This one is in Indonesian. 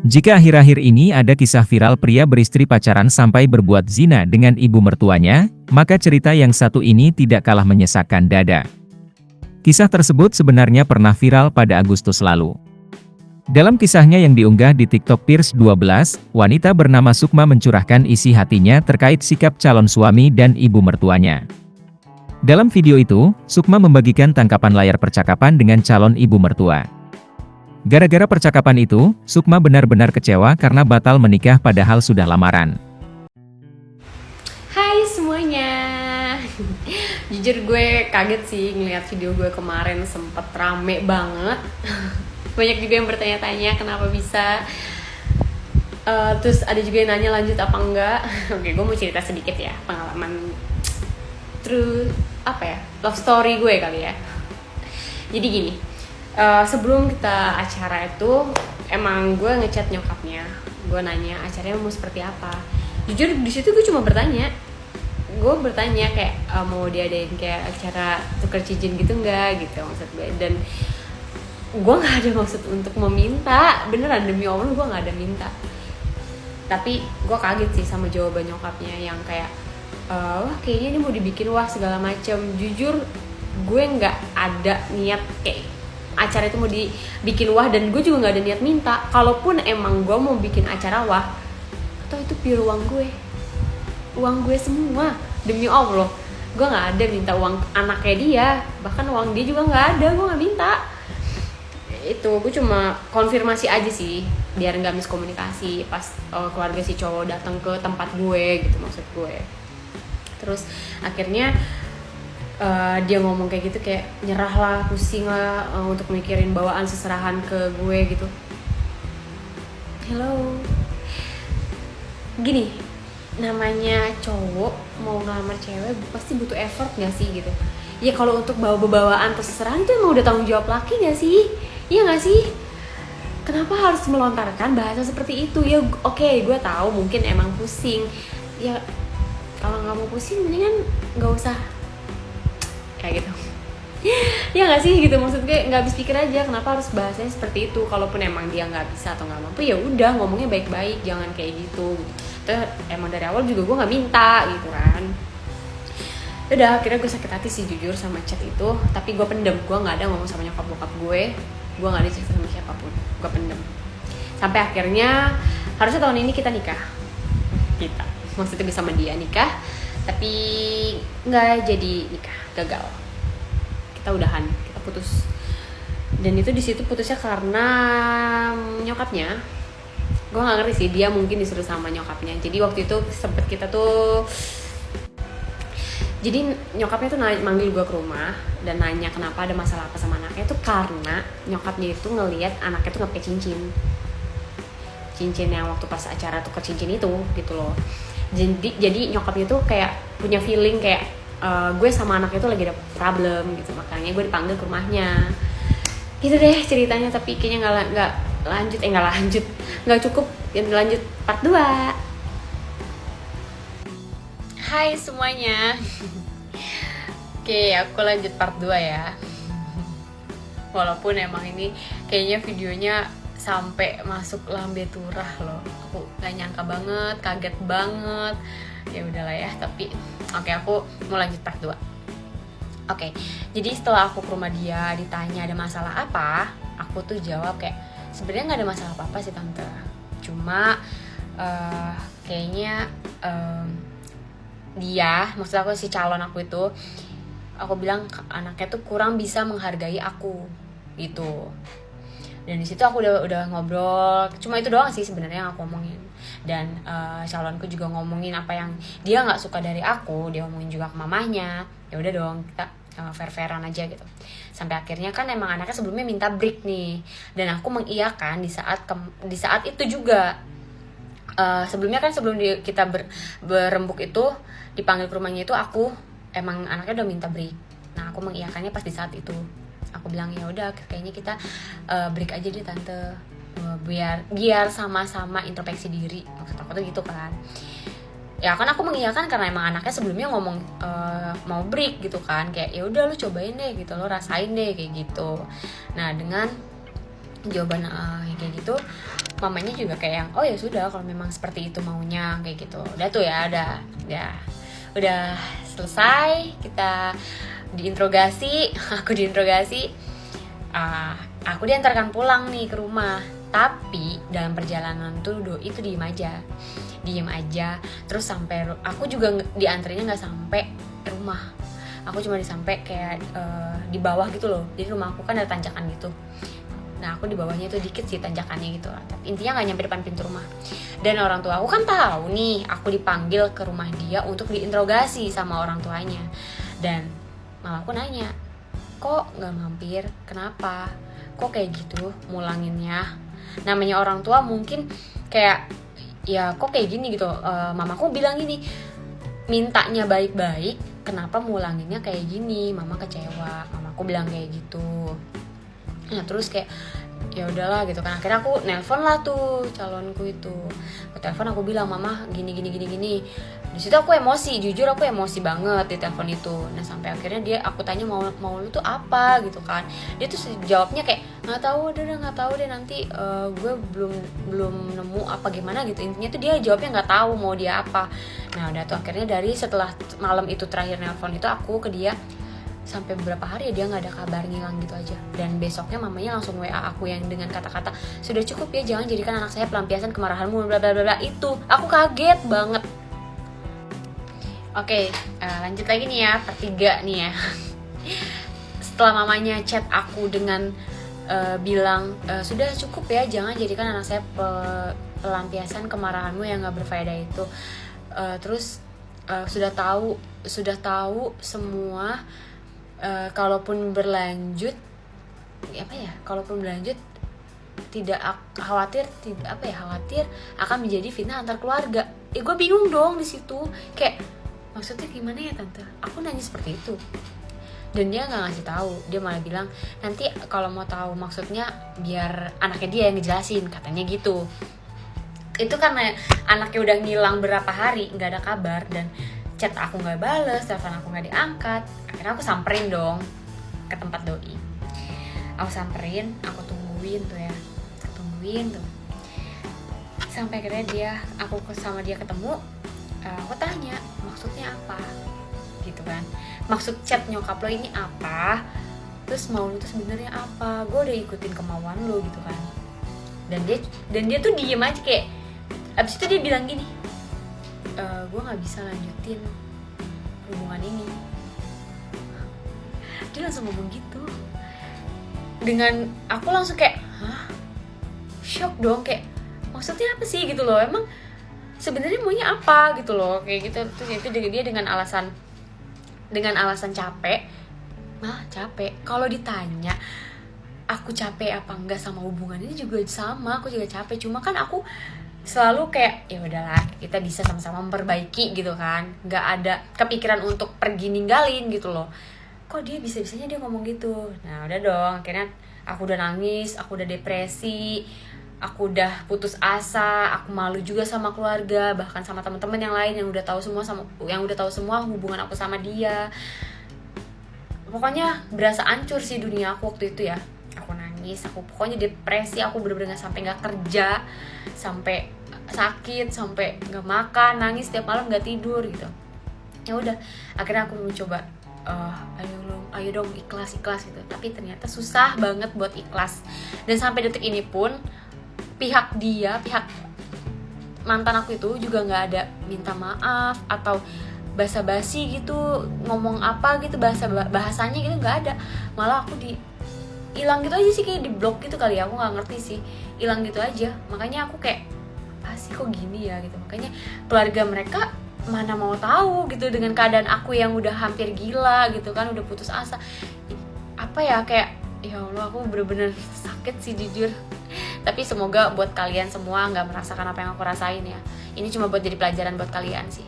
Jika akhir-akhir ini ada kisah viral pria beristri pacaran sampai berbuat zina dengan ibu mertuanya, maka cerita yang satu ini tidak kalah menyesakkan dada. Kisah tersebut sebenarnya pernah viral pada Agustus lalu. Dalam kisahnya yang diunggah di TikTok Pierce 12, wanita bernama Sukma mencurahkan isi hatinya terkait sikap calon suami dan ibu mertuanya. Dalam video itu, Sukma membagikan tangkapan layar percakapan dengan calon ibu mertua. Gara-gara percakapan itu, Sukma benar-benar kecewa karena batal menikah padahal sudah lamaran. Hai semuanya. Jujur gue kaget sih ngeliat video gue kemarin, sempet rame banget. Banyak juga yang bertanya-tanya kenapa bisa. Terus ada juga yang nanya lanjut apa enggak. Oke, gue mau cerita sedikit ya pengalaman true love story gue kali ya. Jadi gini, sebelum kita acara itu emang gue ngechat nyokapnya, gue nanya acaranya mau seperti apa. Jujur di situ gue cuma bertanya kayak mau diadain kayak acara tukar cincin gitu enggak gitu maksud gue. Dan gue nggak ada maksud untuk meminta, beneran demi Allah gue nggak ada minta. Tapi gue kaget sih sama jawaban nyokapnya yang kayak wah kayaknya ini mau dibikin wah segala macam. Jujur gue nggak ada niat kayak acara itu mau dibikin wah, dan gue juga nggak ada niat minta. Kalaupun emang gue mau bikin acara wah, atau itu pure uang gue semua, demi Allah gue nggak ada minta uang anaknya dia, bahkan uang dia juga nggak ada, gue nggak minta. Itu gue cuma konfirmasi aja sih biar nggak miskomunikasi pas keluarga si cowok datang ke tempat gue gitu maksud gue. Terus akhirnya dia ngomong kayak gitu, kayak nyerah lah, pusing lah untuk mikirin bawaan seserahan ke gue gitu. Hello, gini, namanya cowok mau ngelamar cewek pasti butuh effort gak sih gitu. Ya kalau untuk bawa-bawaan atau seserahan itu emang udah tanggung jawab laki gak sih? Iya gak sih? Kenapa harus melontarkan bahasa seperti itu? Ya oke, gue tahu mungkin emang pusing. Ya kalau nggak mau pusing mendingan nggak usah kayak gitu. Ya nggak sih gitu, maksud gue nggak habis pikir aja kenapa harus bahasanya seperti itu. Kalaupun emang dia nggak bisa atau nggak mampu ya udah ngomongnya baik-baik, jangan kayak gitu. Terus emang dari awal juga gue nggak minta gitu kan. Udah akhirnya gue sakit hati sih jujur sama chat itu, tapi gue pendem. Gue nggak ada ngomong sama nyokap bokap gue nggak ada cerita sama siapapun, gue pendem. Sampai akhirnya harusnya tahun ini kita nikah, maksudnya bisa sama dia nikah, tapi nggak jadi nikah, gagal. Kita udahan, kita putus. Dan itu di situ putusnya karena nyokapnya. Gue nggak ngerti sih, dia mungkin disuruh sama nyokapnya. Jadi waktu itu sempet kita tuh, jadi nyokapnya tuh manggil gue ke rumah dan nanya kenapa ada masalah apa sama anaknya. Itu karena nyokapnya itu ngelihat anaknya tuh nggak pakai cincin yang waktu pas acara tukar cincin itu gitu loh. Jadi nyokapnya tuh kayak punya feeling kayak gue sama anaknya tuh lagi ada problem gitu, makanya gue dipanggil ke rumahnya. Gitu deh ceritanya, tapi kayaknya nggak cukup, yang lanjut part 2. Hai semuanya. Oke, aku lanjut part 2 ya. Walaupun emang ini kayaknya videonya sampai masuk lambe turah loh. Aku gak nyangka banget, kaget banget. Ya udahlah ya, tapi oke, aku mau lanjut part 2. Oke, jadi setelah aku ke rumah dia ditanya ada masalah apa, aku tuh jawab kayak sebenarnya nggak ada masalah apa-apa sih tante. Cuma kayaknya dia, maksud aku si calon aku itu, aku bilang anaknya tuh kurang bisa menghargai aku gitu. Dan di situ aku udah ngobrol, cuma itu doang sih sebenarnya yang aku omongin. Dan calonku juga ngomongin apa yang dia nggak suka dari aku, dia ngomongin juga ke mamahnya. Ya udah dong, kita fair-fairan aja gitu. Sampai akhirnya kan emang anaknya sebelumnya minta break nih, dan aku mengiyakan di saat itu juga. Sebelumnya kan sebelum kita berembuk itu dipanggil ke rumahnya itu, aku emang anaknya udah minta break. Nah aku mengiyakannya pas di saat itu. Aku bilang ya udah kayaknya kita break aja deh tante, biar sama-sama introspeksi diri, maksud aku tuh gitu kan. Ya kan aku mengiyakan karena emang anaknya sebelumnya ngomong mau break gitu kan, kayak ya udah lu cobain deh gitu, lo rasain deh kayak gitu. Nah dengan jawaban kayak gitu, mamanya juga kayak yang oh ya sudah kalau memang seperti itu maunya kayak gitu. Udah tuh ya, udah selesai, kita diinterogasi. Aku diinterogasi, aku diantarkan pulang nih ke rumah. Tapi dalam perjalanan tuh Doi itu diem aja. Terus sampai aku juga diantrinnya nggak sampai rumah, aku cuma disampai kayak di bawah gitu loh. Jadi rumah aku kan ada tanjakan gitu. Nah aku di bawahnya itu dikit sih tanjakannya gitu. Tapi intinya nggak nyampe depan pintu rumah. Dan orang tua aku kan tahu nih aku dipanggil ke rumah dia untuk diinterogasi sama orang tuanya. Dan mamaku nanya, kok nggak mampir? Kenapa? Kok kayak gitu mulanginnya? Namanya orang tua mungkin kayak ya kok kayak gini gitu. Mamaku bilang gini, mintanya baik-baik, kenapa mulanginnya kayak gini? Mama kecewa. Mamaku bilang kayak gitu. Nah terus kayak ya udahlah gitu kan, akhirnya aku nelpon lah tuh calonku itu. Aku telepon, aku bilang mama gini. Di situ aku emosi, jujur aku emosi banget di telepon itu. Nah sampai akhirnya aku tanya mau lu tuh apa gitu kan. Dia tuh jawabnya kayak nggak tahu deh nanti gue belum nemu apa gimana gitu. Intinya tuh dia jawabnya nggak tahu mau dia apa. Nah udah tuh akhirnya dari setelah malam itu terakhir nelpon itu aku ke dia, sampai beberapa hari ya dia nggak ada kabar, ngilang gitu aja. Dan besoknya mamanya langsung WA aku yang dengan kata-kata sudah cukup ya, jangan jadikan anak saya pelampiasan kemarahanmu bla bla bla. Itu aku kaget banget. Oke, lanjut lagi nih ya, part 3 nih ya. Setelah mamanya chat aku dengan bilang sudah cukup ya, jangan jadikan anak saya pelampiasan kemarahanmu yang nggak berfaedah itu. Terus sudah tahu semua. Kalaupun berlanjut tidak khawatir akan menjadi fitnah antar keluarga. Gue bingung dong di situ, kayak maksudnya gimana ya tante? Aku nanya seperti itu, dan dia nggak ngasih tahu. Dia malah bilang nanti kalau mau tahu maksudnya biar anaknya dia yang ngejelasin, katanya gitu. Itu karena anaknya udah ngilang berapa hari, nggak ada kabar, dan chat aku nggak bales, telepon aku nggak diangkat. Akhirnya aku samperin dong ke tempat Doi. Aku samperin, aku tungguin tuh. Sampai akhirnya aku sama dia ketemu. Aku tanya maksudnya apa, gitu kan? Maksud chat nyokap lo ini apa? Terus mau lo tuh sebenarnya apa? Gue udah ikutin kemauan lo gitu kan? Dan dia tuh diem aja kayak. Abis itu dia bilang gini, gue nggak bisa lanjutin hubungan ini. Dia langsung ngomong gitu. Dengan aku langsung kayak, shock dong, kayak maksudnya apa sih gitu loh. Emang sebenarnya maunya apa gitu loh, kayak gitu. Terus itu dia dengan alasan capek. Capek. Kalau ditanya aku capek apa enggak sama hubungan ini juga sama, aku juga capek. Cuma kan aku selalu kayak ya udahlah, kita bisa sama-sama memperbaiki gitu kan. Nggak ada kepikiran untuk pergi ninggalin gitu loh. Kok dia bisa-bisanya dia ngomong gitu. Nah udah dong, akhirnya aku udah nangis, aku udah depresi, aku udah putus asa, aku malu juga sama keluarga, bahkan sama teman-teman yang lain yang udah tahu semua hubungan aku sama dia. Pokoknya berasa hancur sih dunia aku waktu itu ya. Aku nangis, aku pokoknya depresi, aku bener-bener sampai nggak kerja, sampai sakit, sampai nggak makan, nangis tiap malam nggak tidur gitu. Ya udah, akhirnya aku mencoba ayo dong ikhlas gitu. Tapi ternyata susah banget buat ikhlas. Dan sampai detik ini pun pihak mantan aku itu juga nggak ada minta maaf atau basa-basi gitu, ngomong apa gitu, bahasanya gitu nggak ada. Malah aku hilang gitu aja sih, kayak di blok gitu kali ya, aku nggak ngerti sih, hilang gitu aja. Makanya aku kayak apa sih kok gini ya gitu. Makanya keluarga mereka mana mau tahu gitu dengan keadaan aku yang udah hampir gila gitu kan, udah putus asa. Apa ya, kayak ya Allah, aku bener-bener sakit sih jujur. Tapi semoga buat kalian semua nggak merasakan apa yang aku rasain ya. Ini cuma buat jadi pelajaran buat kalian sih.